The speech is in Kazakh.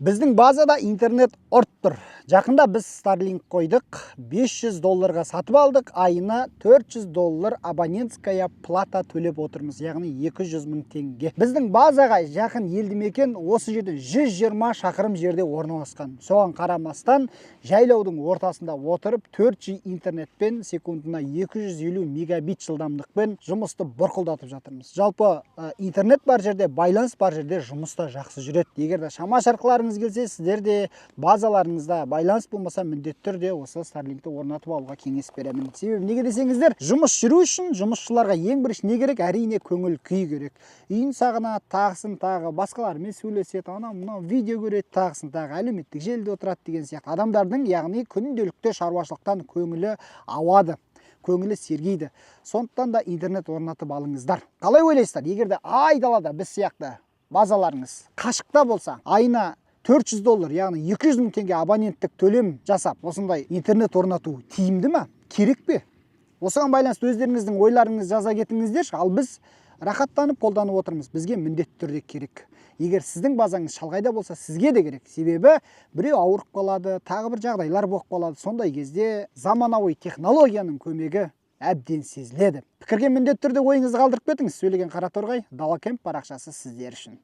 Біздің базада интернет ұрып тұр. Жақында біз Starlink қойдық, $500 сатып алдық, айына $400 абонентская плата төлеп отырмыз, яғни 200 000 теңге. Біздің базаға жақын елді мекен осы жерден 120 шақырым жерде орналасқан. Соған қарамастан жайлаудың ортасында отырып 4G интернетпен секундына 250 мегабит жылдамдықпен жұмысты бұрқылдатып жатырмыз. Жалпы интернет бар жерде, байланыс бар жерде жұмыста жақсы жүреді. Егер де шама шарқыларыңыз келсе, сіздер де базаларыңызда байланыс болмаса міндетті түрде осы Starlinkті орнатып алуға кеңес беремін. Себебі неге десеңіздер, жұмыс жүру үшін жұмысшыларға ең бірінші не керек? Әрине көңіл күй керек. Үйін сағынады, тағысын тағы, басқалармен сөйлеседі, анау видео көреді, тағысын тағы, әлеуметтік желіде отырады деген сияқты. Адамдардың, яғни күнделікті шаруашылықтан көңілі ауады, көңілі сергейді. Сондықтан да интернет орнатып алыңыздар. Қалай ойлайсыздар? Егер де айдалада біз сияқты базаларыңыз қашықта болса, айына $400, яғни 200 000 теңге абоненттік төлем жасап, осындай интернет орнату тиімді ме? Керек пе? Осыған байланысты өздеріңіздің ойларыңызды жаза кетіңіздерші. Ал біз рахаттанып қолданып отырмыз. Бізге міндетті түрде керек. Егер сіздің базаңыз шалғайда болса, сізге де керек. Себебі біреу ауырып қалады, тағы бір жағдайлар болып қалады. Сондай кезде заманауи технологияның көмегі әбден сезіледі. Пікірге міндетті түрде ойыңызды қалдырып кетіңіз. Сөйлеген Қараторғай, Дала Кемп парақшасы сіздер үшін.